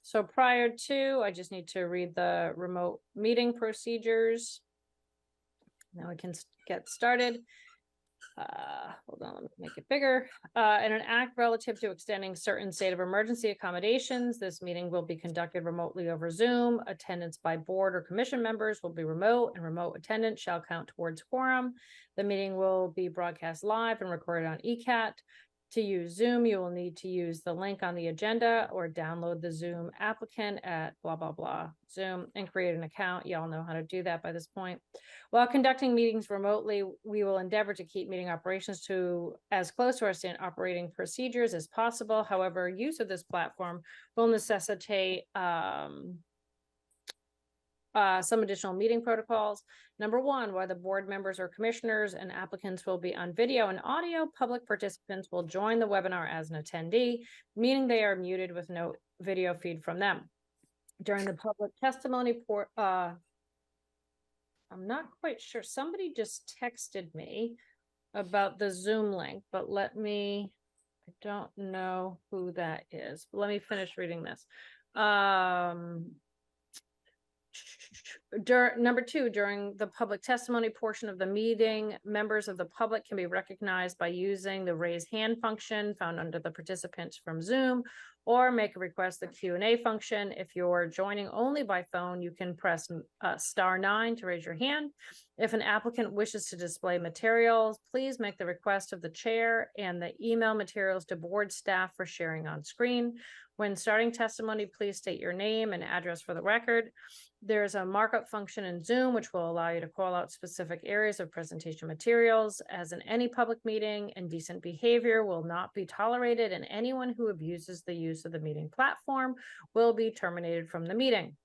So prior to, I just need to read the remote meeting procedures. Now we can get started. Hold on, let me make it bigger. In an act relative to extending certain state of emergency accommodations, this meeting will be conducted remotely over Zoom. Attendance by board or commission members will be remote, and remote attendance shall count towards quorum. The meeting will be broadcast live and recorded on ECAT. To use Zoom, you will need to use the link on the agenda or download the Zoom applicant at blah, blah, blah, Zoom, and create an account. Y'all know how to do that by this point. While conducting meetings remotely, we will endeavor to keep meeting operations to as close to our standard operating procedures as possible. However, use of this platform will necessitate some additional meeting protocols. Number one, while the board members or commissioners and applicants will be on video and audio, public participants will join the webinar as an attendee, meaning they are muted with no video feed from them. During the public testimony, I'm not quite sure. Somebody just texted me about the Zoom link, but I don't know who that is. Let me finish reading this. Number two, during the public testimony portion of the meeting, members of the public can be recognized by using the raise hand function found under the participants from Zoom, or make a request the Q&A function. If you're joining only by phone, you can press *9 to raise your hand. If an applicant wishes to display materials, please make the request of the chair and the email materials to board staff for sharing on screen. When starting testimony, please state your name and address for the record. There's a markup function in Zoom, which will allow you to call out specific areas of presentation materials. As in any public meeting, indecent behavior will not be tolerated, and anyone who abuses the use of the meeting platform will be terminated from the meeting.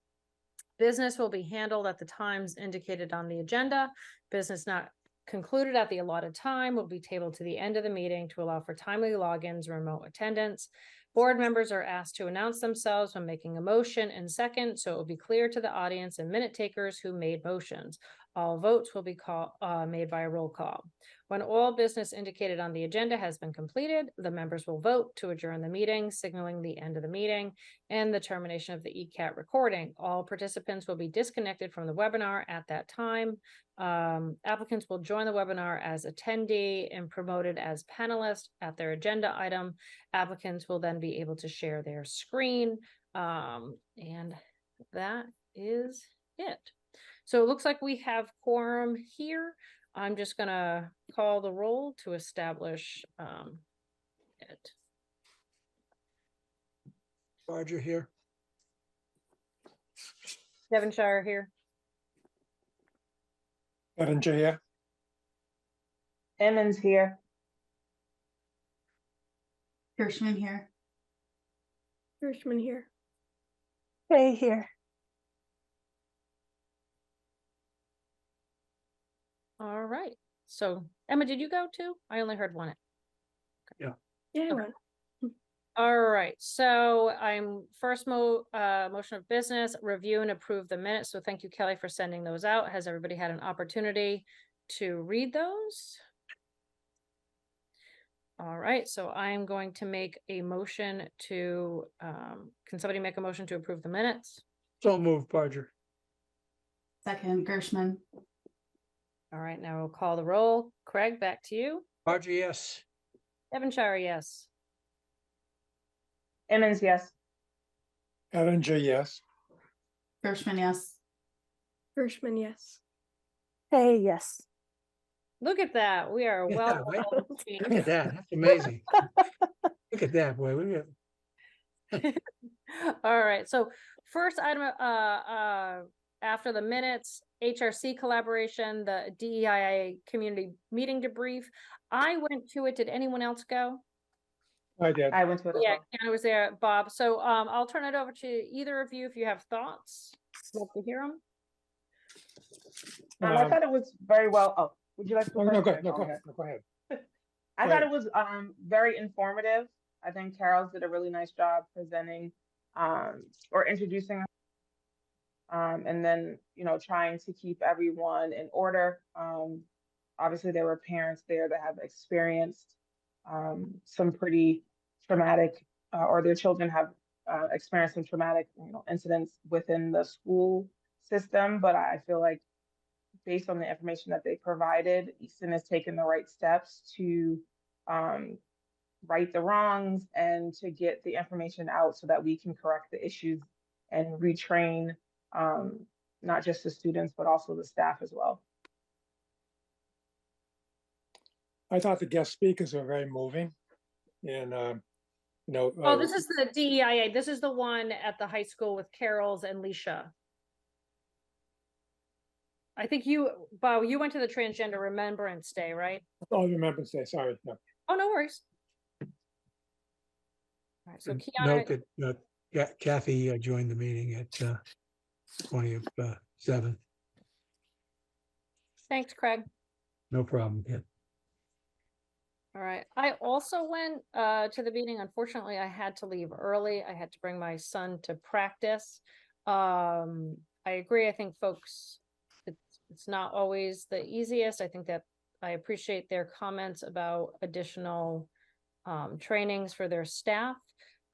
Business will be handled at the times indicated on the agenda. Business not concluded at the allotted time will be tabled to the end of the meeting to allow for timely logins and remote attendance. Board members are asked to announce themselves when making a motion and second, so it will be clear to the audience and minute takers who made motions. All votes will be made by a roll call. When all business indicated on the agenda has been completed, the members will vote to adjourn the meeting, signaling the end of the meeting and the termination of the ECAT recording. All participants will be disconnected from the webinar at that time. Applicants will join the webinar as attendee and promoted as panelists at their agenda item. Applicants will then be able to share their screen. And that is it. So it looks like we have quorum here. I'm just gonna call the roll to establish it. Roger here. Devonshire here. Evan here. Emmons here. Hirschman here. Hirschman here. Hey here. All right. So Emma, did you go too? I only heard one. Yeah, Okay. I went. All right. So I'm first motion of business, review and approve the minutes. So thank you, Kelly, for sending those out. Has everybody had an opportunity to read those? All right. So I'm going to make a motion to, can somebody make a motion to approve the minutes? So moved, Barger. Second, Gershman. All right. Now we'll call the roll. Craig, back to you. Barger, yes. Devonshire, yes. Emmons, yes. Evan yes. Gershman, yes. Hirschman, yes. Hey, yes. Look at that. We are Yeah, well. right? Look at that. That's amazing. Look at that, boy. Look at All right. So first item after the minutes, HRC collaboration, the DEIA community meeting debrief. I went to it. Did anyone else go? I did. I went to it as Yeah, well. I was there, Bob. So I'll turn it over to either of you if you have thoughts. Love to hear them. I thought it was very well. Oh, would you like to go No, first? go ahead. No, Oh, go okay. ahead. No, go ahead. I Go thought ahead. it was very informative. I think Carol's did a really nice job presenting or introducing and then, you know, trying to keep everyone in order. Obviously, there were parents there that have experienced some pretty traumatic or their children have experienced some traumatic, incidents within the school system. But I feel like based on the information that they provided, Easton has taken the right steps to right the wrongs and to get the information out so that we can correct the issues and retrain not just the students, but also the staff as well. I thought the guest speakers were very moving and, Oh, this is the DEIA. This is the one at the high school with Carols and Leisha. I think Bo, you went to the Transgender Remembrance Day, right? oh, Remembrance Day, sorry. Yeah. Oh, no worries. All right, so And Kiana, note that Kathy joined the meeting at 20:07. thanks, Craig. No problem. Yeah. All right. I also went to the meeting. Unfortunately, I had to leave early. I had to bring my son to practice. I agree. I think folks, it's not always the easiest. I think that I appreciate their comments about additional trainings for their staff.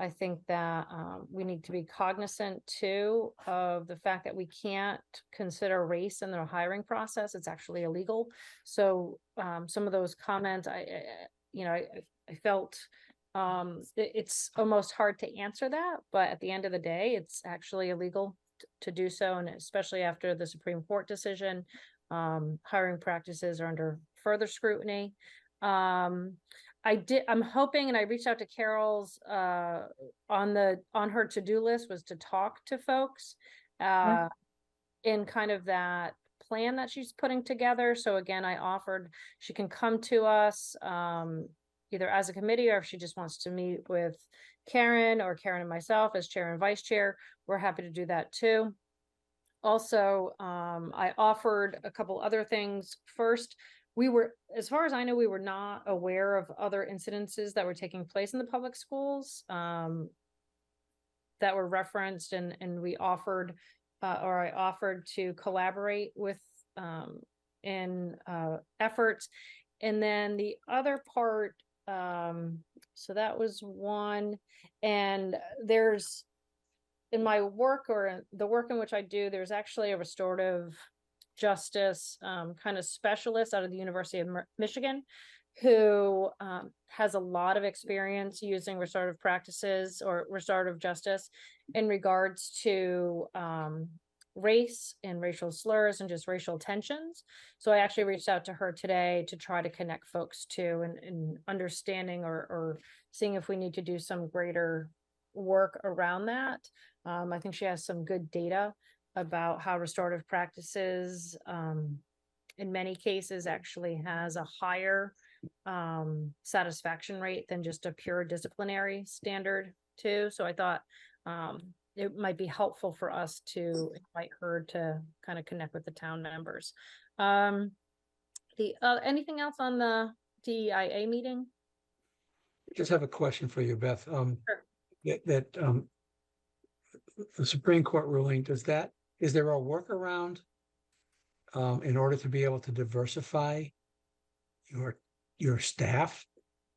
I think that we need to be cognizant too of the fact that we can't consider race in the hiring process. It's actually illegal. So some of those comments, I felt it's almost hard to answer that, but at the end of the day, it's actually illegal to do so, and especially after the Supreme Court decision, hiring practices are under further scrutiny. I'm hoping, and I reached out to Carol's on her to-do list was to talk to folks in kind of that plan that she's putting together. So again, I offered she can come to us either as a committee, or if she just wants to meet with Karen or Karen and myself as chair and vice chair, we're happy to do that too. Also, I offered a couple other things. First, as far as I know, we were not aware of other incidences that were taking place in the public schools that were referenced, and we offered, or I offered to collaborate with in efforts. And then the other part, so that was one, and there's in my work, or the work in which I do, there's actually a restorative justice kind of specialist out of the University of Michigan who has a lot of experience using restorative practices or restorative justice in regards to race and racial slurs and just racial tensions. So I actually reached out to her today to try to connect folks to and understanding or seeing if we need to do some greater work around that. I think she has some good data about how restorative practices in many cases actually has a higher satisfaction rate than just a pure disciplinary standard too. So I thought it might be helpful for us to invite her to kind of connect with the town members. Anything else on the DEIA meeting? Just have a question for you, Beth. Sure. That the Supreme Court ruling, is there a workaround in order to be able to diversify your staff?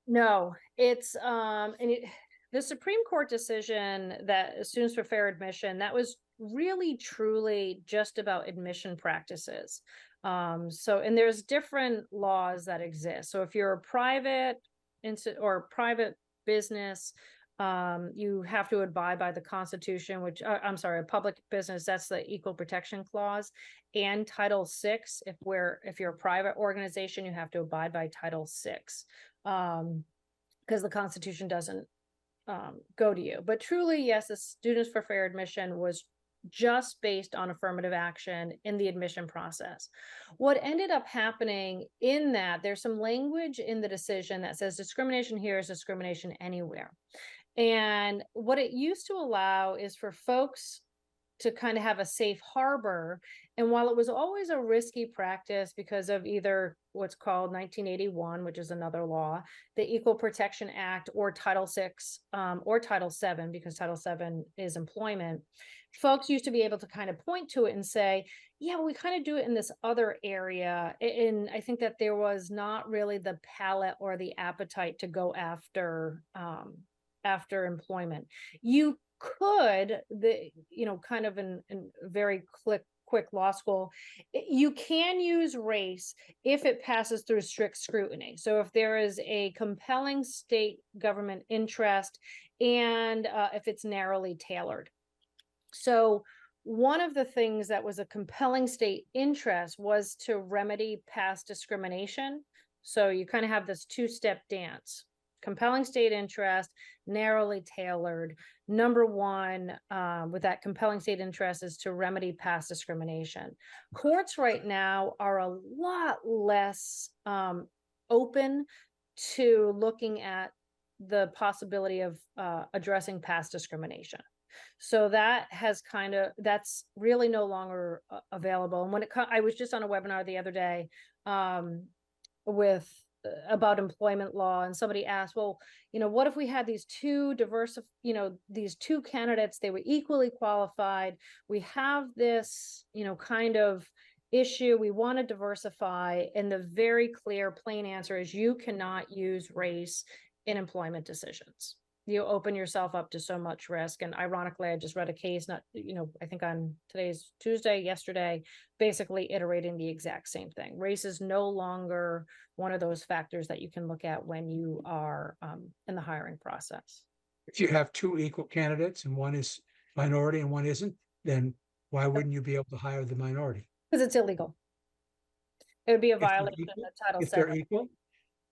No, it's the Supreme Court decision that Students for Fair Admission, that was really truly just about admission practices. And there's different laws that exist. So if you're a private or private business, you have to abide by the Constitution, which I'm sorry, a public business, that's the Equal Protection Clause, and Title VI. If you're a private organization, you have to abide by Title VI, because the Constitution doesn't go to you. But truly, yes, the Students for Fair Admission was just based on affirmative action in the admission process. What ended up happening in that, there's some language in the decision that says discrimination here is discrimination anywhere. And what it used to allow is for folks to kind of have a safe harbor. And while it was always a risky practice because of either what's called 1981, which is another law, the Equal Protection Act, or Title VI, or Title VII, because Title VII is employment, folks used to be able to kind of point to it and say, yeah, we kind of do it in this other area. And I think that there was not really the palate or the appetite to go after employment. You could, kind of in very quick law school, you can use race if it passes through strict scrutiny. So if there is a compelling state government interest and if it's narrowly tailored. So one of the things that was a compelling state interest was to remedy past discrimination. So you kind of have this two-step dance: compelling state interest, narrowly tailored. Number one, with that compelling state interest, is to remedy past discrimination. Courts right now are a lot less open to looking at the possibility of addressing past discrimination. So that's really no longer available. And I was just on a webinar the other day about employment law, and somebody asked, well, what if we had these two these two candidates, they were equally qualified. We have this, kind of issue we want to diversify. And the very clear, plain answer is you cannot use race in employment decisions. You open yourself up to so much risk. And ironically, I just read a case, I think on today's Tuesday, yesterday, basically iterating the exact same thing. Race is no longer one of those factors that you can look at when you are in the hiring process. If you have two equal candidates and one is minority and one isn't, then why wouldn't you be able to hire the minority? Because it's illegal. It would be a they're violation equal? of Title If they're VII. equal?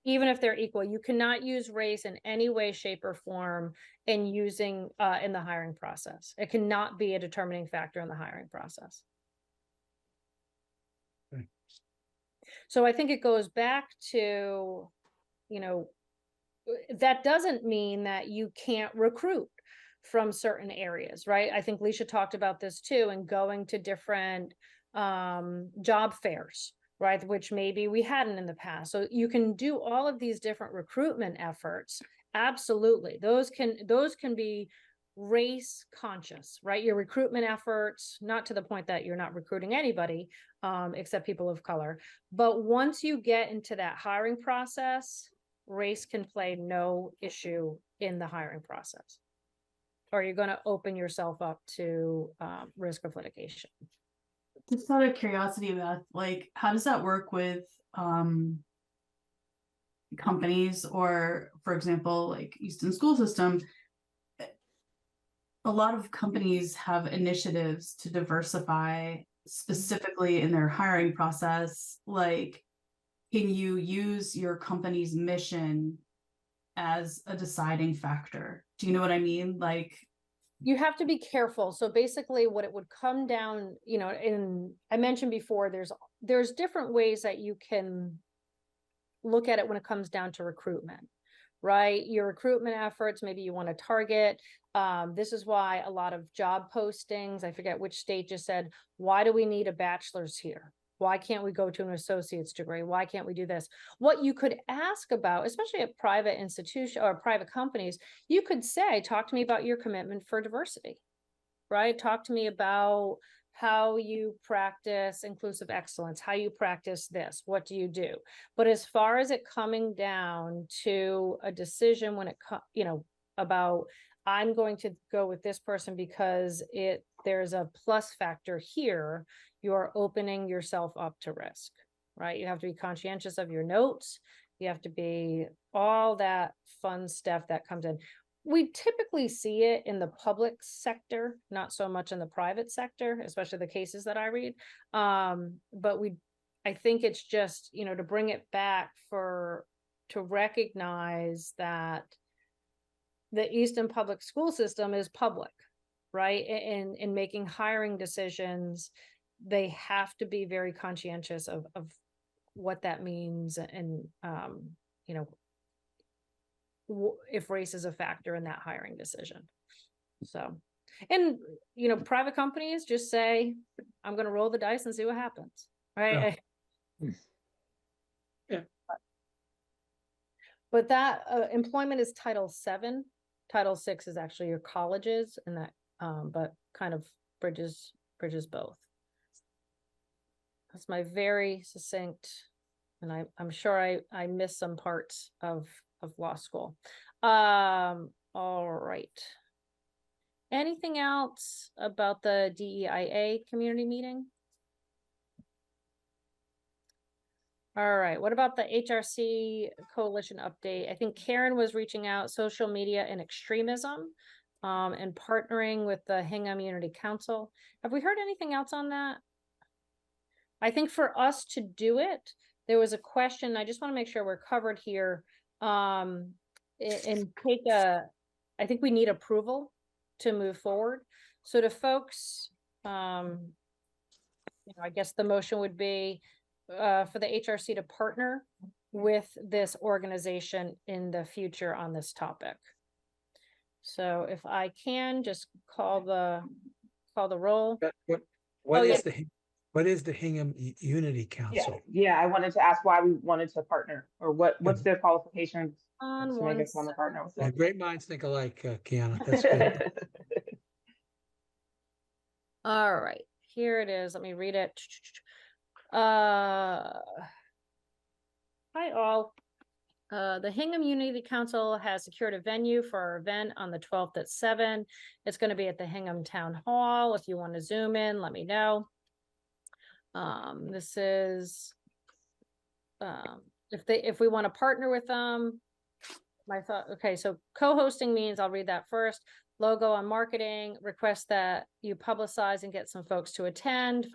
Even if they're equal, you cannot use race in any way, shape, or form in using in the hiring process. It cannot be a determining factor in the hiring process. Okay. So I think it goes back to, that doesn't mean that you can't recruit from certain areas, right? I think Leisha talked about this too, and going to different job fairs, right? Which maybe we hadn't in the past. So you can do all of these different recruitment efforts. Absolutely. Those can be race conscious, right? Your recruitment efforts, not to the point that you're not recruiting anybody, except people of color. But once you get into that hiring process, race can play no issue in the hiring process. Or you're going to open yourself up to risk of litigation. Just out of curiosity, Beth, how does that work with companies, or for example, like Easton School System? A lot of companies have initiatives to diversify specifically in their hiring process. Can you use your company's mission as a deciding factor? Do you know what I mean? You have to be careful. So basically what it would come down, I mentioned before, there's different ways that you can look at it when it comes down to recruitment, right? Your recruitment efforts, maybe you want to target. This is why a lot of job postings, I forget which state just said, why do we need a bachelor's here? Why can't we go to an associate's degree? Why can't we do this? What you could ask about, especially at private institutions or private companies, you could say, talk to me about your commitment for diversity, right? Talk to me about how you practice inclusive excellence, how you practice this, what do you do? But as far as it coming down to a decision when about I'm going to go with this person because there's a plus factor here, you're opening yourself up to risk, right? You have to be conscientious of your notes. You have to be all that fun stuff that comes in. We typically see it in the public sector, not so much in the private sector, especially the cases that I read. But I think it's just, to bring it back to recognize that the Easton Public School System is public, right? In making hiring decisions, they have to be very conscientious of what that means, and if race is a factor in that hiring decision. So, and private companies just say, I'm going to roll the dice and see what happens, right? Yeah. But that employment is Title VII. Title VI is actually your colleges, and that but kind of bridges both. That's my very succinct, and I'm sure I missed some parts of law school. All right. Anything else about the DEIA community meeting? All right, what about the HRC coalition update? I think Karen was reaching out, social media and extremism, and partnering with the Hingham Unity Council. Have we heard anything else on that? I think for us to do it, there was a question, I just want to make sure we're covered here. And take I think we need approval to move forward. So to folks, I guess the motion would be for the HRC to partner with this organization in the future on this topic. So if I can just call the roll. What yeah. is what is the Hingham Unity Council? Yeah, I wanted to ask why we wanted to partner, or what's their qualifications On to one make us want to partner with Yeah, them. great minds think alike, Kiana. That's good. All right, here it is. Let me read it. Hi all. The Hingham Unity Council has secured a venue for our event on the 12th at 7. It's going to be at the Hingham Town Hall. If you want to zoom in, let me know. This is if we want to partner with them. My thought, okay, so co-hosting means, I'll read that first. Logo on marketing, request that you publicize and get some folks to attend,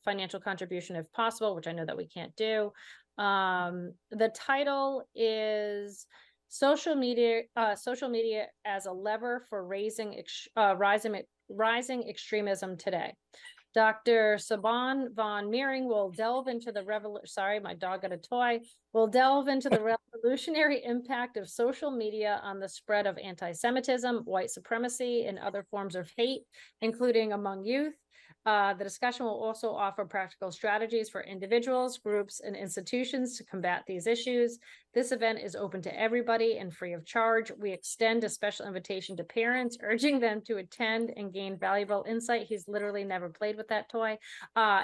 financial contribution if possible, which I know that we can't do. The title is social media as a lever for rising extremism today. Dr. Saban von Meering will delve into the sorry, my dog got a toy. Will delve into the revolutionary impact of social media on the spread of anti-Semitism, white supremacy, and other forms of hate, including among youth. The discussion will also offer practical strategies for individuals, groups, and institutions to combat these issues. This event is open to everybody and free of charge. We extend a special invitation to parents, urging them to attend and gain valuable insight. He's literally never played with that toy,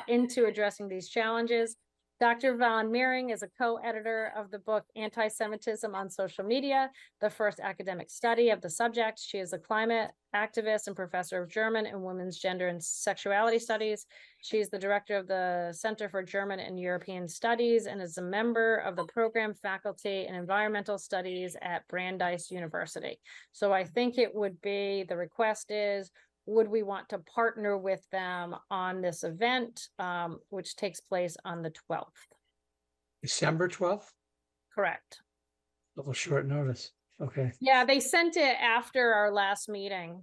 into addressing these challenges. Dr. Von Meering is a co-editor of the book Anti-Semitism on Social Media, the first academic study of the subject. She is a climate activist and professor of German and Women's Gender and Sexuality Studies. She's the director of the Center for German and European Studies and is a member of the program faculty in environmental studies at Brandeis University. So I think it would be, the request is, would we want to partner with them on this event, which takes place on the 12th? December 12th? Correct. A little short notice. Okay. Yeah, they sent it after our last meeting.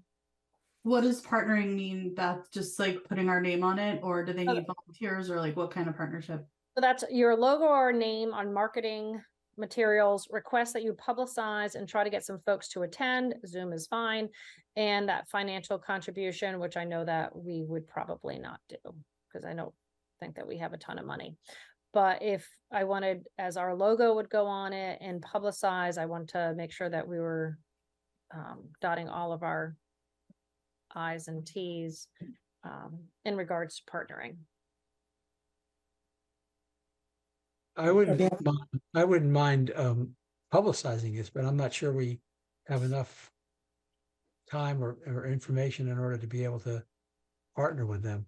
What does partnering mean? That's just like putting our name on it, or do they need volunteers, or like what kind of partnership? So that's your logo or name on marketing materials, request that you publicize and try to get some folks to attend. Zoom is fine. And that financial contribution, which I know that we would probably not do because I don't think that we have a ton of money. But if I wanted, as our logo would go on it and publicize, I want to make sure that we were dotting all of our I's and T's in regards to partnering. I wouldn't mind publicizing this, but I'm not sure we have enough time or information in order to be able to partner with them.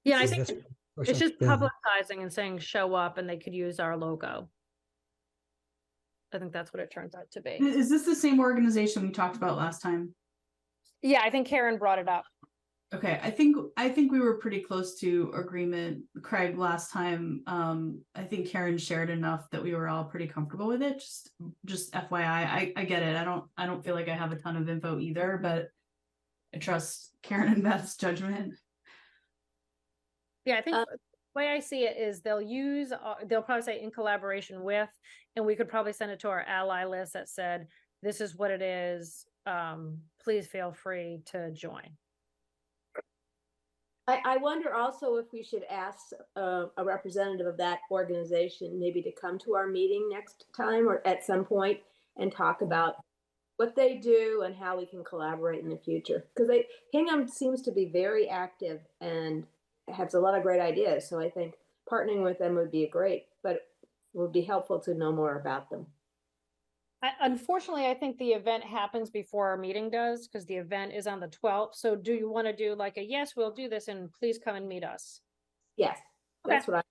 Yeah, I So think that's- it's just yeah. publicizing and saying show up and they could use our logo. I think that's what it turns out to be. Is this the same organization we talked about last time? Yeah, I think Karen brought it up. Okay, I think we were pretty close to agreement, Craig, last time. I think Karen shared enough that we were all pretty comfortable with it. Just FYI, I get it. I don't feel like I have a ton of info either, but I trust Karen and Beth's judgment. Yeah, I think the way I see it is they'll probably say in collaboration with, and we could probably send it to our ally list that said, this is what it is. Please feel free to join. I wonder also if we should ask a representative of that organization maybe to come to our meeting next time or at some point and talk about what they do and how we can collaborate in the future. Because Hingham seems to be very active and has a lot of great ideas. So I think partnering with them would be great, but it would be helpful to know more about them. Unfortunately, I think the event happens before our meeting does, because the event is on the 12th. So do you want to do like a, yes, we'll do this and please come and meet us? Yes, that's what I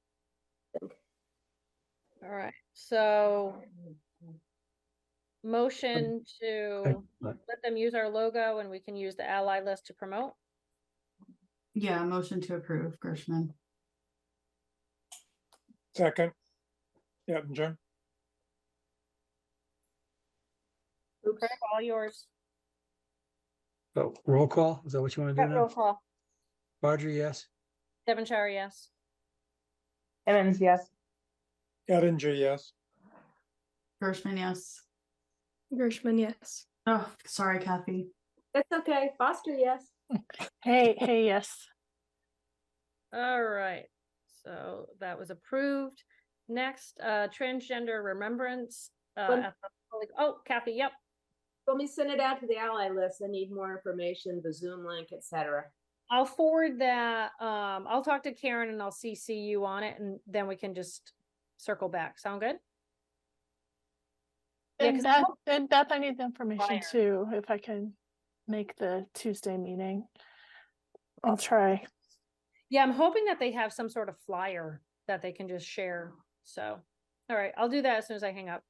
think. All right, so motion to But let them use our logo and we can use the ally list to promote. Yeah, motion to approve, Gershman. Second. Eppinger. Oops. Craig, all yours. so roll call, is that what you want to do Roll now? call. Barger, yes? Devonshire, yes. Emmons, yes. Eppinger, yes. Gershman, yes. Gershman, yes. Oh, sorry, Kathy. That's okay. Foster, yes. Hey, yes. All right, so that was approved. Next, transgender remembrance. One- Oh, Kathy, yep. Let me send it out to the ally list. I need more information, the Zoom link, etc. I'll forward that. I'll talk to Karen and I'll CC you on it and then we can just circle back. Sound good? Yeah, 'cause I hope- And Beth, I need the information Flyer. too, if I can make the Tuesday meeting. I'll try. Yeah, I'm hoping that they have some sort of flyer that they can just share. So, all right, I'll do that as soon as I hang up.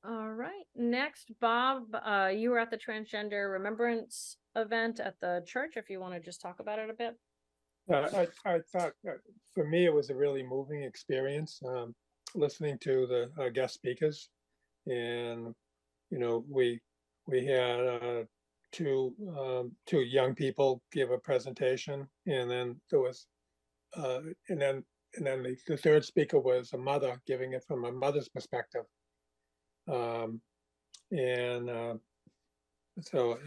All right, next, Bob, you were at the transgender remembrance event at the church, if you want to just talk about it a bit. I thought, for me, it was a really moving experience, listening to the guest speakers. And, you know, we had two young people give a presentation, and then there was, and then the third speaker was a mother giving it from a mother's perspective. So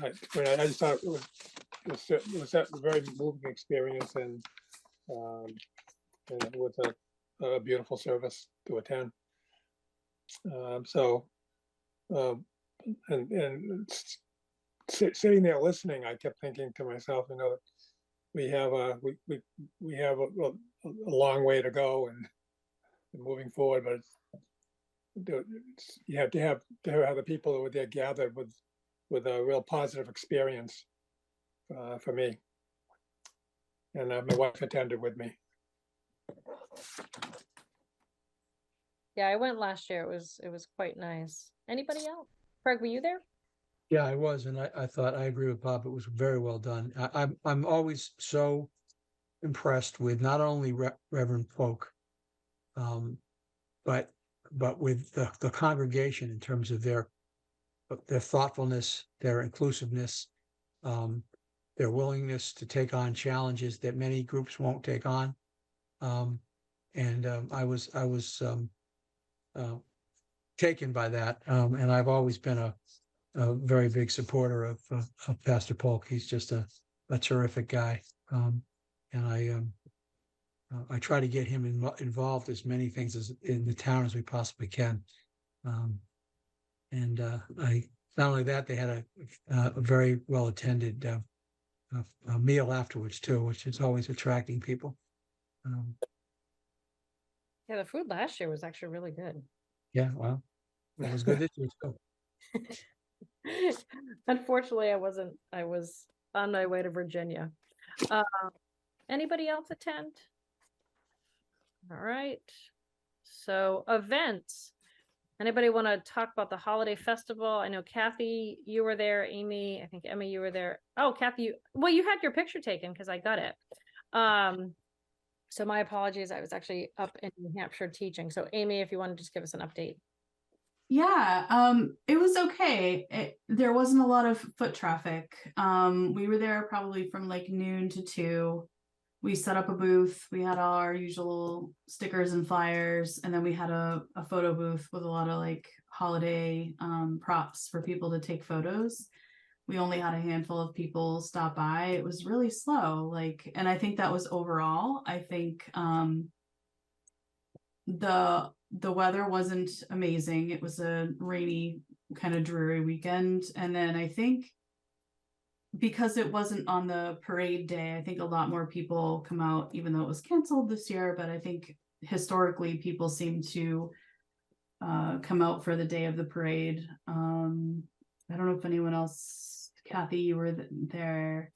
I just thought it was a very moving experience, and it was a beautiful service to attend. Sitting there listening, I kept thinking to myself, you know, we have a long way to go and moving forward, but you have to have the people who were there gathered with a real positive experience for me. And my wife attended with me. Yeah, I went last year. It was quite nice. Anybody else? Craig, were you there? Yeah, I was, and I thought, I agree with Bob, it was very well done. I'm always so impressed with not only Reverend Polk, but with the congregation in terms of their thoughtfulness, their inclusiveness, their willingness to take on challenges that many groups won't take on. I was taken by that, and I've always been a very big supporter of Pastor Polk. He's just a terrific guy, and I try to get him involved as many things as in the town as we possibly can. I not only that, they had a very well attended a meal afterwards too, which is always attracting people. Yeah, the food last year was actually really good. Yeah, well, it was good this year too. Unfortunately, I wasn't. I was on my way to Virginia. Anybody else attend? All right. So events. Anybody want to talk about the holiday festival? I know Kathy, you were there. Amy, I think Emma, you were there. Oh, Kathy, you had your picture taken because I got it. So my apologies. I was actually up in New Hampshire teaching. So Amy, if you want to just give us an update. Yeah, it was okay. There wasn't a lot of foot traffic. We were there probably from like noon to 2. We set up a booth. We had all our usual stickers and flyers, and then we had a photo booth with a lot of like holiday props for people to take photos. We only had a handful of people stop by. It was really slow, and I think that was overall. I think the weather wasn't amazing. It was a rainy, kind of dreary weekend. And then I think because it wasn't on the parade day, I think a lot more people come out, even though it was canceled this year. But I think historically people seem to come out for the day of the parade. I don't know if anyone else, Kathy, you were there.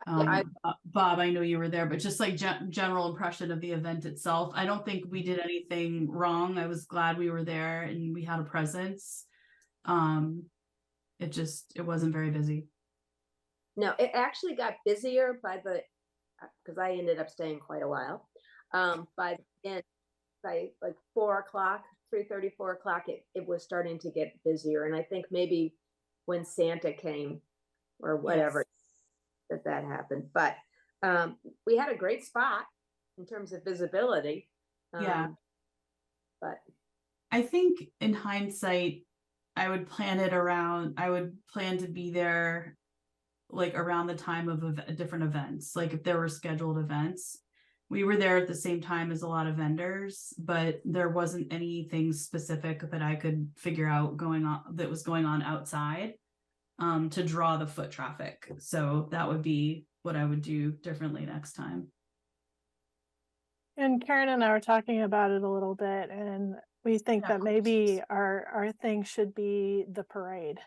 Bob, I know you were there, but just like general impression of the event itself. I don't think we did anything wrong. I was glad we were there and we had a presence. It wasn't very busy. No, it actually got busier because I ended up staying quite a while. By like 4 o'clock, 3:30, 4 o'clock, it was starting to get busier. And I think maybe when Santa came or whatever, that happened. But we had a great spot in terms of visibility. Yeah. But I think in hindsight, I would plan to be there like around the time of different events. Like if there were scheduled events, we were there at the same time as a lot of vendors, but there wasn't anything specific that I could figure out that was going on outside to draw the foot traffic. So that would be what I would do differently next time. And Karen and I were talking about it a little bit, and we think that maybe our thing should be the parade.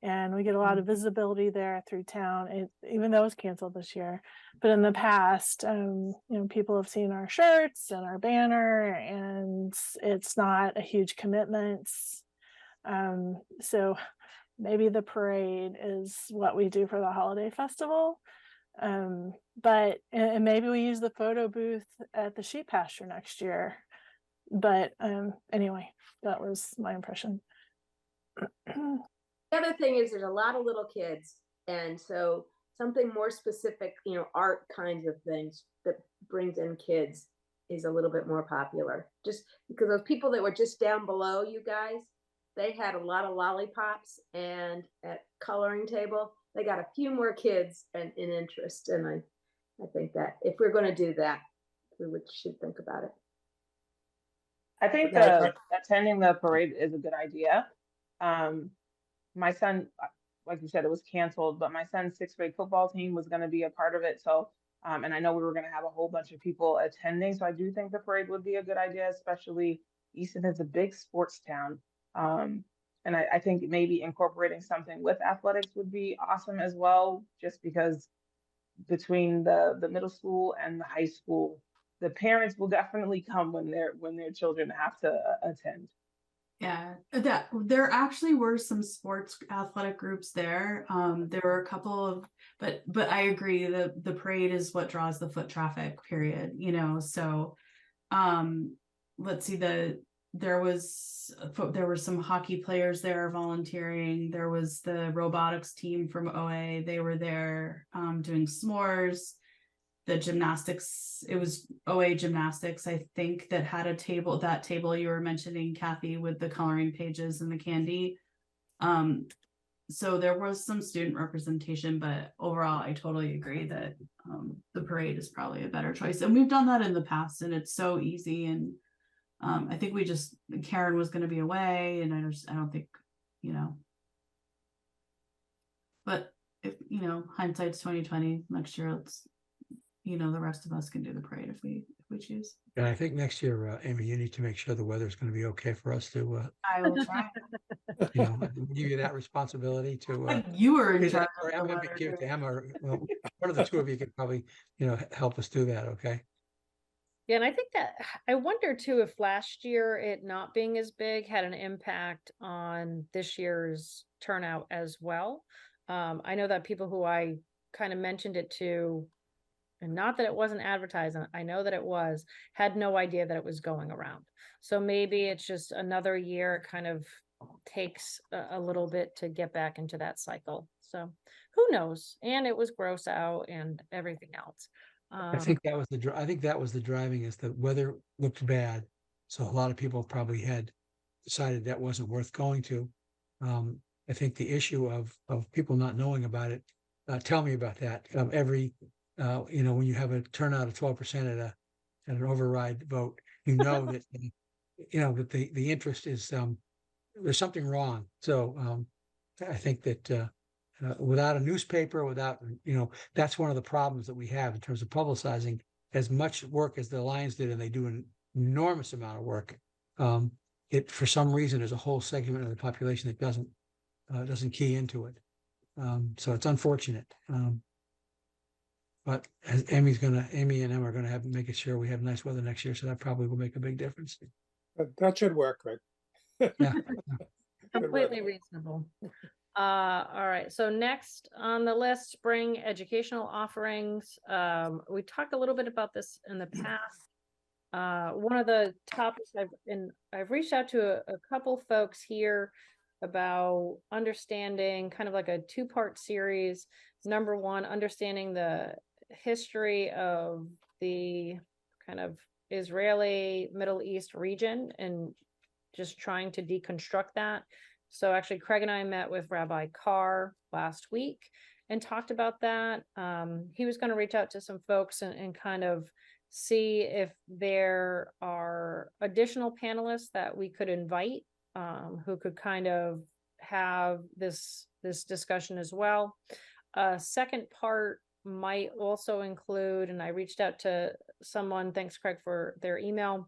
And we get a lot of visibility there through town, even though it was canceled this year. But in the past, people have seen our shirts and our banner, and it's not a huge commitment. So maybe the parade is what we do for the holiday festival. But maybe we use the photo booth at the sheep pasture next year. But anyway, that was my impression. the other thing is there's a lot of little kids. And so something more specific, art kinds of things that brings in kids is a little bit more popular. Just because those people that were just down below you guys, they had a lot of lollipops, and at coloring table, they got a few more kids and in interest. And I think that if we're going to do that, we should think about it. I think attending the parade is a good idea. My son, like you said, it was canceled, but my son's 6th grade football team was going to be a part of it. So, and I know we were going to have a whole bunch of people attending. So I do think the parade would be a good idea, especially Easton is a big sports town. And I think maybe incorporating something with athletics would be awesome as well, just because between the middle school and the high school, the parents will definitely come when their children have to attend. Yeah, there actually were some sports athletic groups there. There were a couple of, but I agree that the parade is what draws the foot traffic, period. So let's see, there were some hockey players there volunteering. There was the robotics team from OA. They were there doing s'mores. The gymnastics, it was OA gymnastics, I think, that had that table you were mentioning, Kathy, with the coloring pages and the candy. So there was some student representation, but overall, I totally agree that the parade is probably a better choice. And we've done that in the past, and it's so easy. And I think Karen was going to be away, and I don't think, but if, hindsight's 2020, next year, the rest of us can do the parade if we choose. And I think next year, Amy, you need to make sure the weather's going to be okay for us to, I will try. give you that responsibility to. You were in Either charge or of the Emma, give it to weather. Emma, or one of the two of you could probably, help us do that. Okay. Yeah, and I think that I wonder too if last year it not being as big had an impact on this year's turnout as well. I know that people who I kind of mentioned it to, and not that it wasn't advertised, I know that it was, had no idea that it was going around. So maybe it's just another year. It kind of takes a little bit to get back into that cycle. So who knows? And it was gross out and everything else. I think that was the driving, is the weather looked bad. So a lot of people probably had decided that wasn't worth going to. I think the issue of people not knowing about it, tell me about that. When you have a turnout of 12% at an override vote, that, that the interest is, there's something wrong. So I think that without a newspaper, that's one of the problems that we have in terms of publicizing as much work as the Lions did, and they do an enormous amount of work. it, for some reason, there's a whole segment of the population that doesn't key into it. So it's unfortunate. But as Amy and Emma are gonna have, making sure we have nice weather next year, so that probably will make a big difference. That should work, Greg. Yeah. Completely reasonable. All right, so next on the list, spring educational offerings. We talked a little bit about this in the past. One of the topics I've reached out to a couple folks here about understanding kind of like a two-part series. Number one, understanding the history of the kind of Israeli Middle East region and just trying to deconstruct that. So actually Craig and I met with Rabbi Carr last week and talked about that. He was going to reach out to some folks and kind of see if there are additional panelists that we could invite who could kind of have this discussion as well. Second part might also include, and I reached out to someone, thanks Craig for their email,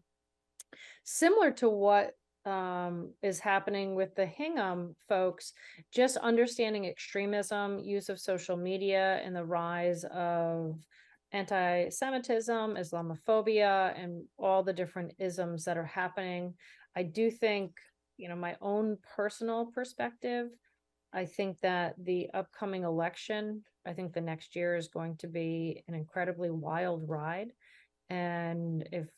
similar to what is happening with the Hingham folks, just understanding extremism, use of social media, and the rise of anti-Semitism, Islamophobia, and all the different isms that are happening. I do think, my own personal perspective, I think that the upcoming election, I think the next year is going to be an incredibly wild ride. And if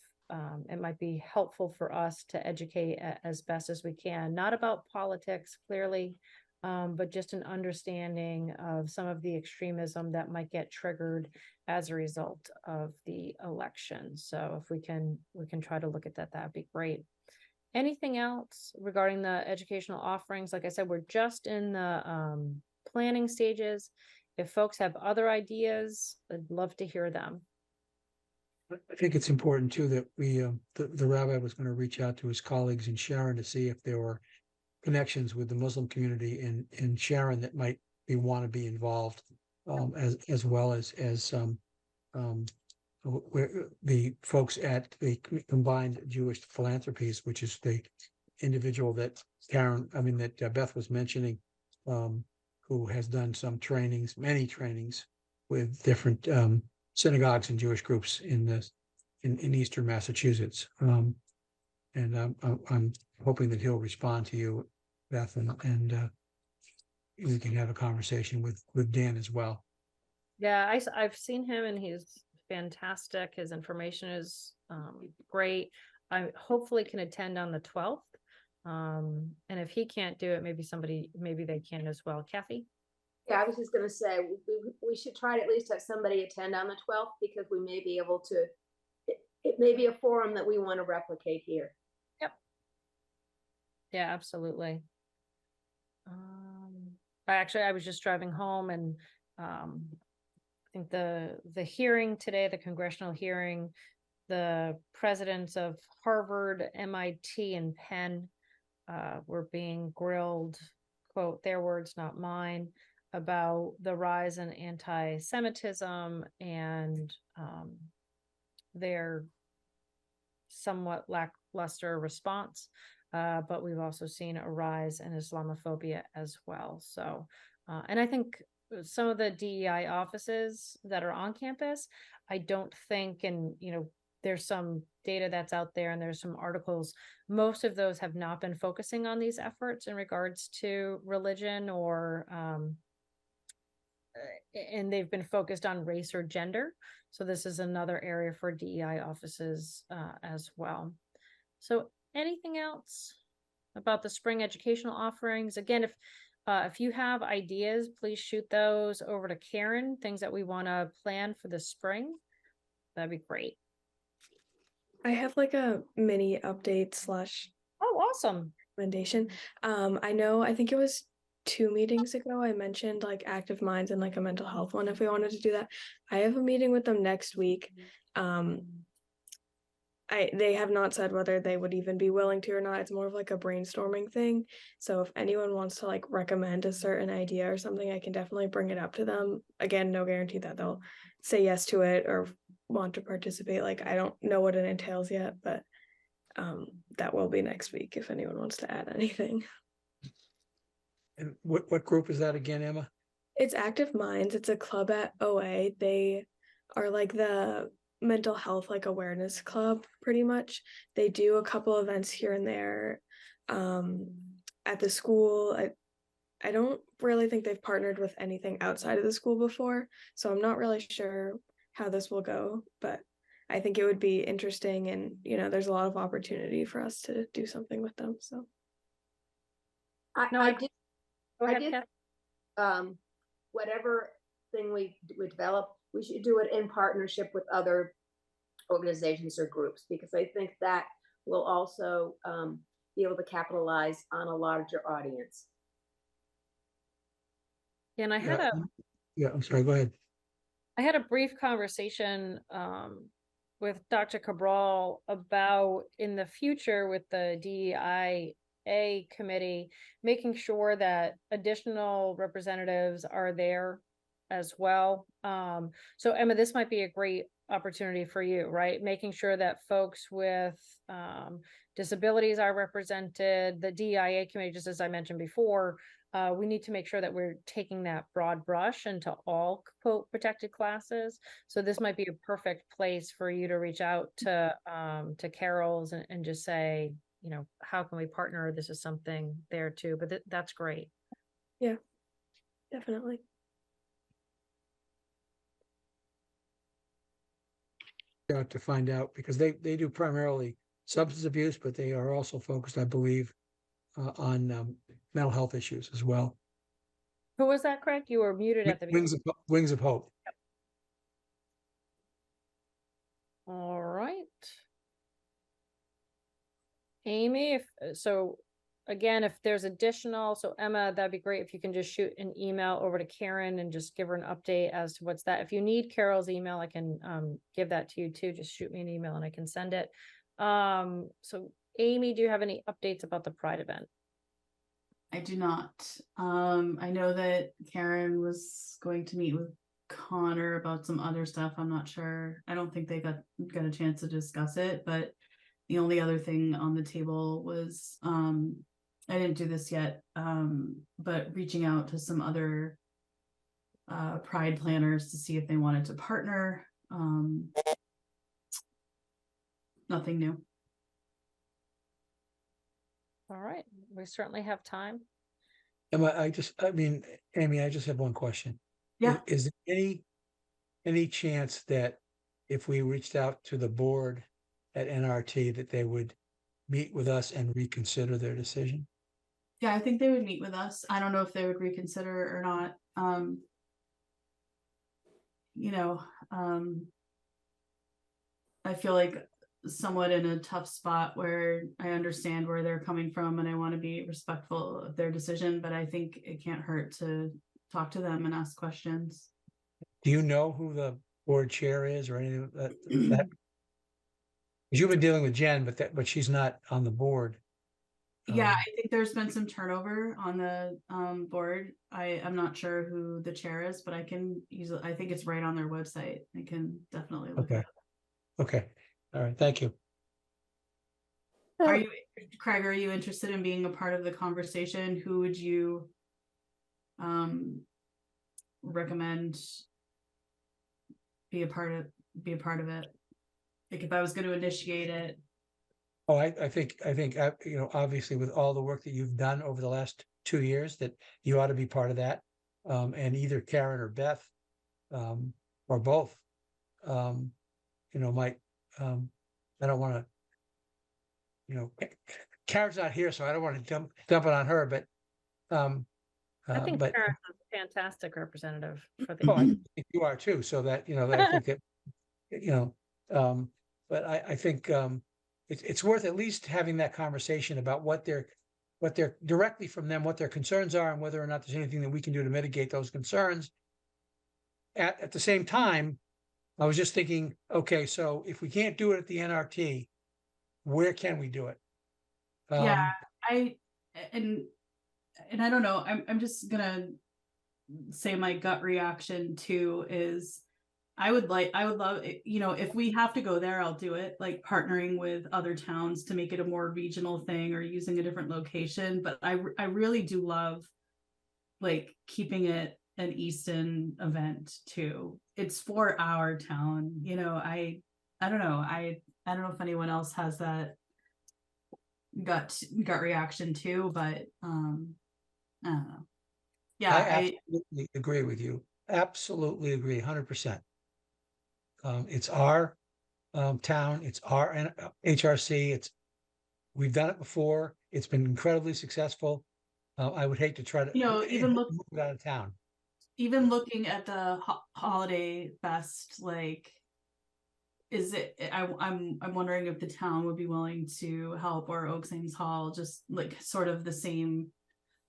it might be helpful for us to educate as best as we can, not about politics clearly, but just an understanding of some of the extremism that might get triggered as a result of the election. So if we can try to look at that, that'd be great. Anything else regarding the educational offerings? Like I said, we're just in the planning stages. If folks have other ideas, I'd love to hear them. I think it's important too that we, the rabbi was going to reach out to his colleagues in Sharon to see if there were connections with the Muslim community in Sharon that might want to be involved, as well as where the folks at the Combined Jewish Philanthropies, which is the individual that Beth was mentioning, who has done some trainings, many trainings with different synagogues and Jewish groups in Eastern Massachusetts. And I'm hoping that he'll respond to you, Beth, and we can have a conversation with Dan as well. Yeah, I've seen him and he's fantastic. His information is great. I hopefully can attend on the 12th. And if he can't do it, maybe they can as well. Kathy? Yeah, I was just gonna say, we should try to at least have somebody attend on the 12th, because we may be able to, it may be a forum that we want to replicate here. Yep. Yeah, absolutely. I was just driving home and I think the hearing today, the congressional hearing, the presidents of Harvard, MIT, and Penn were being grilled, quote, their words, not mine, about the rise in anti-Semitism and their somewhat lackluster response. But we've also seen a rise in Islamophobia as well. So, and I think some of the DEI offices that are on campus, I don't think, and there's some data that's out there and there's some articles, most of those have not been focusing on these efforts in regards to religion or and they've been focused on race or gender. So this is another area for DEI offices as well. So anything else about the spring educational offerings? Again, if you have ideas, please shoot those over to Karen, things that we want to plan for the spring. That'd be great. I have like a mini update / Oh, awesome. recommendation. I think it was 2 meetings ago, I mentioned like Active Minds and like a mental health one if we wanted to do that. I have a meeting with them next week. They have not said whether they would even be willing to or not. It's more of like a brainstorming thing. So if anyone wants to like recommend a certain idea or something, I can definitely bring it up to them. Again, no guarantee that they'll say yes to it or want to participate. Like, I don't know what it entails yet, but that will be next week if anyone wants to add anything. And what group is that again, Emma? It's Active Minds. It's a club at OA. They are like the mental health like awareness club pretty much. They do a couple events here and there at the school. I don't really think they've partnered with anything outside of the school before, so I'm not really sure how this will go, but I think it would be interesting, and there's a lot of opportunity for us to do something with them. So No, I did, Go I ahead, did- Kath. whatever thing we develop, we should do it in partnership with other organizations or groups, because I think that will also be able to capitalize on a larger audience. And I had Yeah, I'm sorry, go ahead. I had a brief conversation with Dr. Cabral about in the future with the DEIA committee, making sure that additional representatives are there as well. So Emma, this might be a great opportunity for you, right? Making sure that folks with disabilities are represented, the DEIA committee, just as I mentioned before, we need to make sure that we're taking that broad brush into all quote protected classes. So this might be a perfect place for you to reach out to Carol's and just say, how can we partner? This is something there too, but that's great. yeah, definitely. To find out, because they do primarily substance abuse, but they are also focused, I believe, on mental health issues as well. Who was that, Craig? You were muted at the beginning. Wings of Hope. All right. Amy, if there's additional, so Emma, that'd be great if you can just shoot an email over to Karen and just give her an update as to what's that. If you need Carol's email, I can give that to you too. Just shoot me an email and I can send it. So Amy, do you have any updates about the Pride event? I do not. I know that Karen was going to meet with Connor about some other stuff. I'm not sure. I don't think they got a chance to discuss it, but the only other thing on the table was I didn't do this yet, but reaching out to some other Pride planners to see if they wanted to partner. Nothing new. All right, we certainly have time. Emma, Amy, I just have one question. Yeah. Is there any chance that if we reached out to the board at NRT that they would meet with us and reconsider their decision? Yeah, I think they would meet with us. I don't know if they would reconsider or not. I feel like somewhat in a tough spot where I understand where they're coming from and I want to be respectful of their decision, but I think it can't hurt to talk to them and ask questions. Do you know who the board chair is or anything that? You've been dealing with Jen, but she's not on the board. Yeah, I think there's been some turnover on the board. I'm not sure who the chair is, but I think it's right on their website. I can definitely look it up. Okay. All right. Thank you. Craig, are you interested in being a part of the conversation? Who would you recommend be a part of it? Like if I was going to initiate it. Oh, I think, obviously with all the work that you've done over the last 2 years, that you ought to be part of that. And either Karen or Beth, or both, might, I don't want to, Karen's not here, so I don't want to dump it on her, but, I think but, Karen's a fantastic representative for oh, I the. think you are too. So that, that I think that, but I think, it's worth at least having that conversation about what they're directly from them, what their concerns are, and whether or not there's anything that we can do to mitigate those concerns. At the same time, I was just thinking, okay, so if we can't do it at the NRT, where can we do it? Yeah, I don't know. I'm just gonna say my gut reaction too is I would love, you know, if we have to go there, I'll do it, like partnering with other towns to make it a more regional thing or using a different location. But I really do love like keeping it an Easton event too. It's for our town, you know, I don't know. I don't know if anyone else has that gut reaction too, but I don't know. Yeah, I absolutely agree with you. Absolutely agree, 100%. It's our town, it's our HRC, we've done it before. It's been incredibly successful. I would hate to try to you know, move it out of town. even looking at the holiday fest, like, is it? I'm wondering if the town would be willing to help, or Oak Sames Hall, just like sort of the same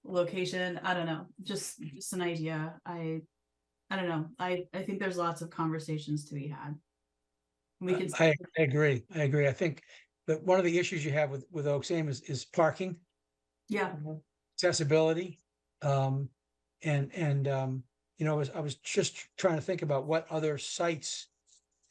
location. I don't know, just an idea. I don't know. I think there's lots of conversations to be had. We can. I agree. I agree. I think that one of the issues you have with Oak Sames is parking, Yeah. accessibility. You know, I was just trying to think about what other sites,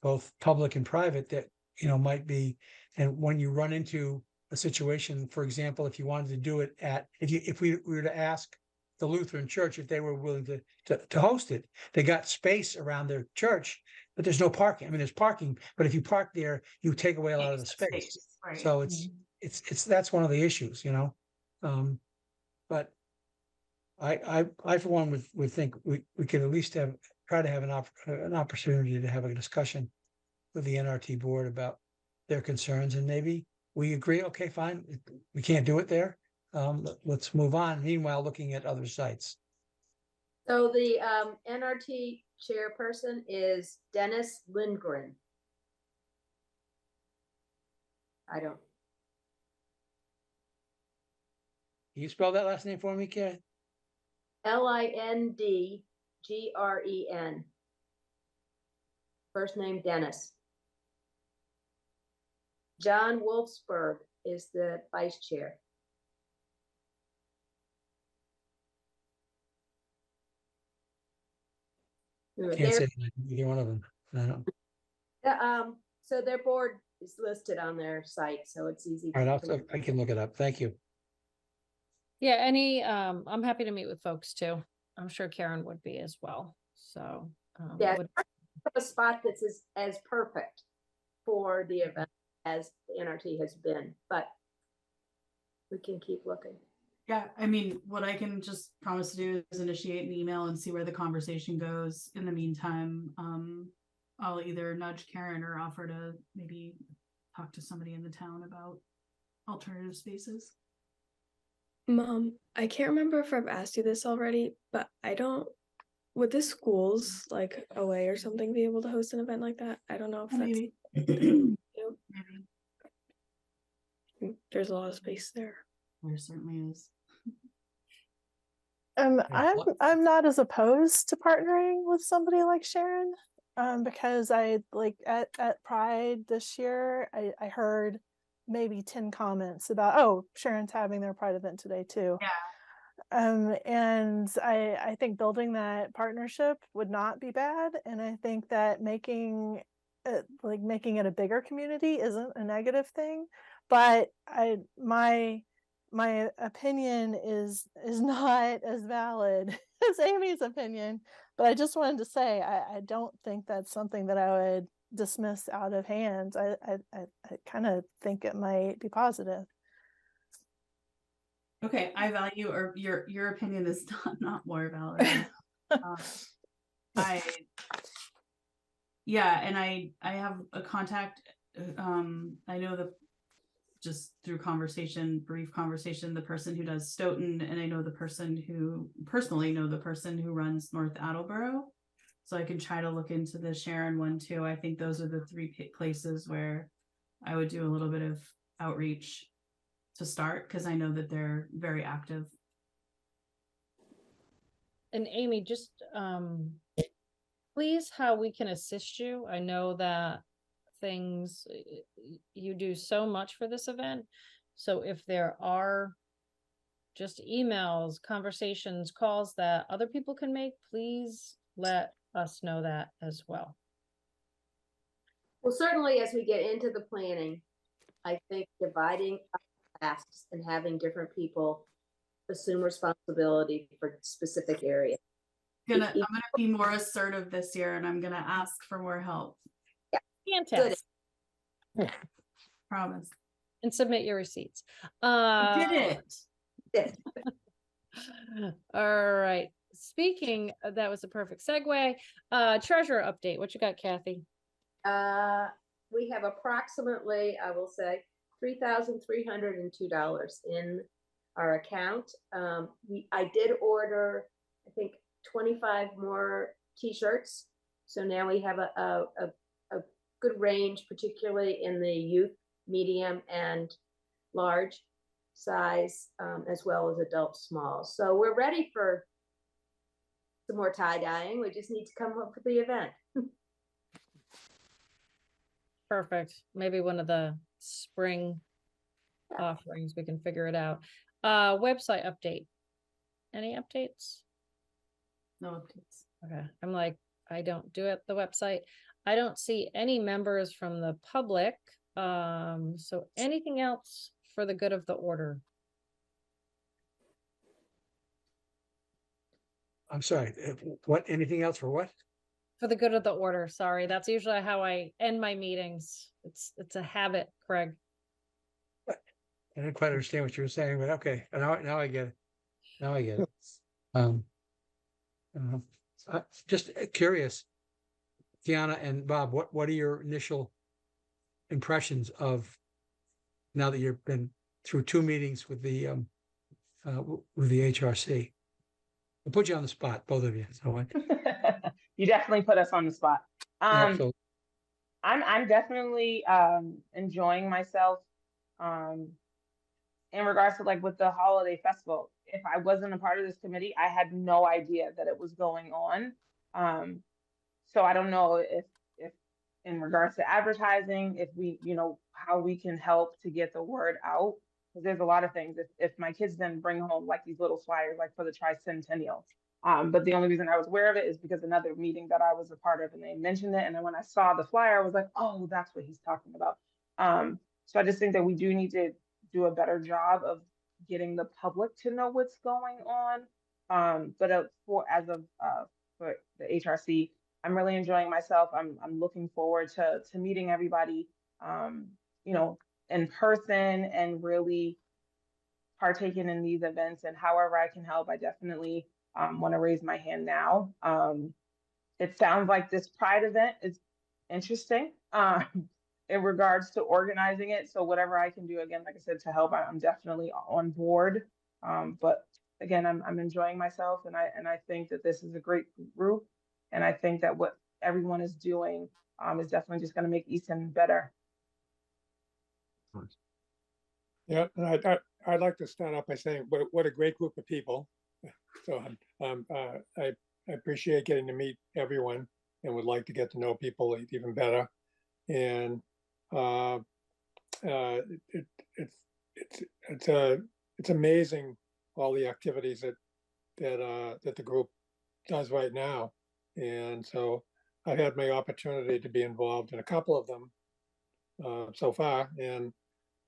both public and private, that, you know, might be, and when you run into a situation, for example, if you wanted to do it if we were to ask the Lutheran church if they were willing to host it, they got space around their church, but there's no parking. I mean, there's parking, but if you park there, you take away a lot of the space. Right. So that's one of the issues, you know. But I for one would think we could at least try to have an opportunity to have a discussion with the NRT board about their concerns, and maybe we agree, okay, fine, we can't do it there. Let's move on. Meanwhile, looking at other sites. So the NRT chairperson is Dennis Lindgren. Can you spell that last name for me, Karen? Lindgren. First name Dennis. John Wolfsburg is the vice chair. Can't say either one of them. I don't. So their board is listed on their site, so it's easy. All right, I can look it up. Thank you. Yeah, I'm happy to meet with folks too. I'm sure Karen would be as well. So yeah, a spot that's as perfect for the event as the NRT has been, but we can keep looking. Yeah, I mean, what I can just promise to do is initiate an email and see where the conversation goes. In the meantime, I'll either nudge Karen or offer to maybe talk to somebody in the town about alternative spaces. Mom, I can't remember if I've asked you this already, but would the schools like OA or something be able to host an event like that? I don't know if that's Maybe. maybe. Maybe. There's a lot of space there. There certainly is. I'm not as opposed to partnering with somebody like Sharon, because I like at Pride this year, I heard maybe 10 comments about, oh, Sharon's having their Pride event today too. Yeah. And I think building that partnership would not be bad, and I think that making it a bigger community isn't a negative thing, but my opinion is not as valid as Amy's opinion. But I just wanted to say I don't think that's something that I would dismiss out of hand. I kind of think it might be positive. Okay, I value, or your opinion is not more valid. I have a contact. I know just through brief conversation, the person who does Stoughton, and I know the person who runs North Attleboro. So I can try to look into the Sharon one too. I think those are the three places where I would do a little bit of outreach to start, because I know that they're very active. And Amy, just please, how we can assist you. I know that you do so much for this event. So if there are just emails, conversations, calls that other people can make, please let us know that as well. Well, certainly as we get into the planning, I think dividing up tasks and having different people assume responsibility for specific areas. I'm gonna be more assertive this year, and I'm gonna ask for more help. Fantastic. Promise. And submit your receipts. I did it. All right. Speaking, that was a perfect segue. Treasurer update. What you got, Kathy? We have approximately, I will say, $3,302 in our account. I did order, I think, 25 more t-shirts. So now we have a good range, particularly in the youth, medium, and large size, as well as adult small. So we're ready for some more tie-dyeing. We just need to come up with the event. Perfect. Maybe one of the spring offerings, we can figure it out. Website update. Any updates? No updates. Okay. I'm like, I don't do it, the website. I don't see any members from the public. So anything else for the good of the order? I'm sorry, what, anything else for what? For the good of the order, sorry. That's usually how I end my meetings. It's a habit, Craig. I didn't quite understand what you were saying, but okay, now I get it. Now I get it. Just curious, Tiana and Bob, what are your initial impressions of now that you've been through 2 meetings with the HRC? I'll put you on the spot, both of you. So You definitely put us on the spot. yeah, so I'm definitely enjoying myself in regards to like with the holiday festival. If I wasn't a part of this committee, I had no idea that it was going on. So I don't know if in regards to advertising, if we, how we can help to get the word out. Because there's a lot of things. If my kids didn't bring home like these little flyers, like for the tricentennial. But the only reason I was aware of it is because another meeting that I was a part of and they mentioned it. And then when I saw the flyer, I was like, oh, that's what he's talking about. So I just think that we do need to do a better job of getting the public to know what's going on. But for the HRC, I'm really enjoying myself. I'm looking forward to meeting everybody, in person and really partaking in these events. And however I can help, I definitely want to raise my hand now. It sounds like this Pride event is interesting in regards to organizing it. So whatever I can do, again, like I said, to help, I'm definitely on board. But again, I'm enjoying myself, and I think that this is a great group, and I think that what everyone is doing is definitely just going to make Easton better. Yeah, and I'd like to start off by saying what a great group of people. So I appreciate getting to meet everyone and would like to get to know people even better. And it's amazing all the activities that the group does right now. And so I've had my opportunity to be involved in a couple of them so far, and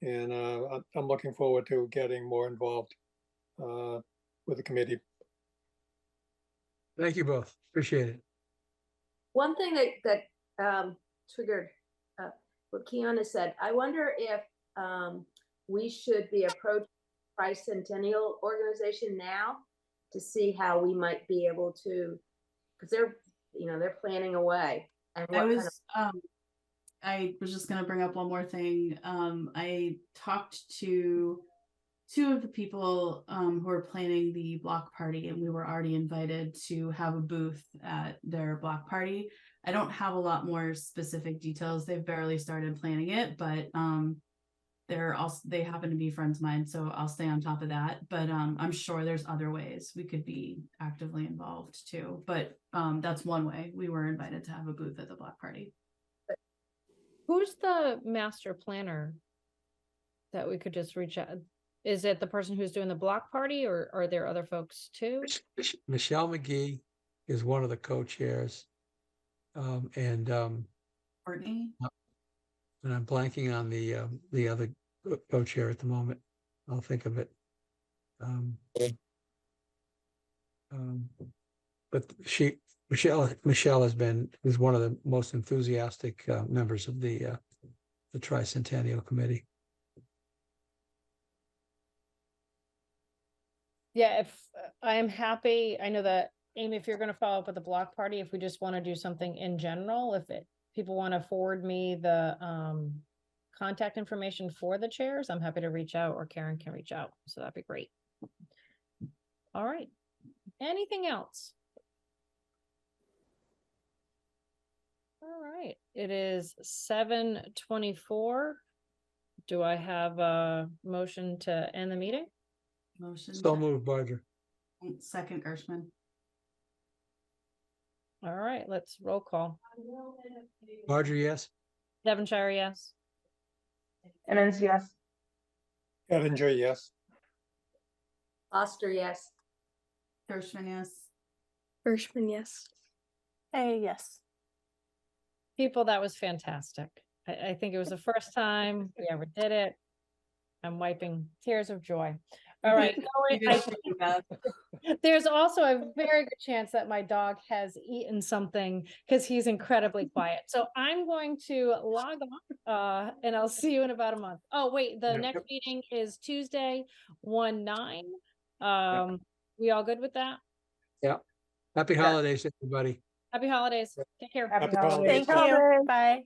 I'm looking forward to getting more involved with the committee. thank you both. Appreciate it. One thing that triggered what Kiana said, I wonder if we should be approaching Tricentennial organization now to see how we might be able to, because they're planning away. And I was just going to bring up one more thing. I talked to 2 of the people who are planning the block party, and we were already invited to have a booth at their block party. I don't have a lot more specific details. They've barely started planning it, but they happen to be friends of mine, so I'll stay on top of that. But I'm sure there's other ways we could be actively involved too. But that's one way. We were invited to have a booth at the block party. Who's the master planner that we could just reach out? Is it the person who's doing the block party, or are there other folks too? Michelle McGee is one of the co-chairs. Courtney? And I'm blanking on the other co-chair at the moment. I'll think of it. But Michelle is one of the most enthusiastic members of the Tricentennial Committee. Yeah, if I am happy, I know that Amy, if you're gonna follow up with the block party, if we just want to do something in general, people want to forward me the contact information for the chairs, I'm happy to reach out, or Karen can reach out, so that'd be great. All right, anything else? All right, it is 7:24. Do I have a motion to end the meeting? Motion. So moved, Barger. Second, Gershman. All right, let's roll call. Barger, yes? Devonshire, yes. And yes. Clevenger, yes. Foster, yes. Gershman, yes. Hirschman, yes. Hey, yes. People, that was fantastic. I think it was the first time we ever did it. I'm wiping tears of joy. All right. You I- guys should do that. There's also a very good chance that my dog has eaten something because he's incredibly quiet. So I'm going to log off and I'll see you in about a month. Oh, wait, the Yep. next meeting is Tuesday, 1/9. We all good with that? Happy holidays, everybody. Happy holidays. Take care. Happy Happy holidays. holidays. Thank you. Bye.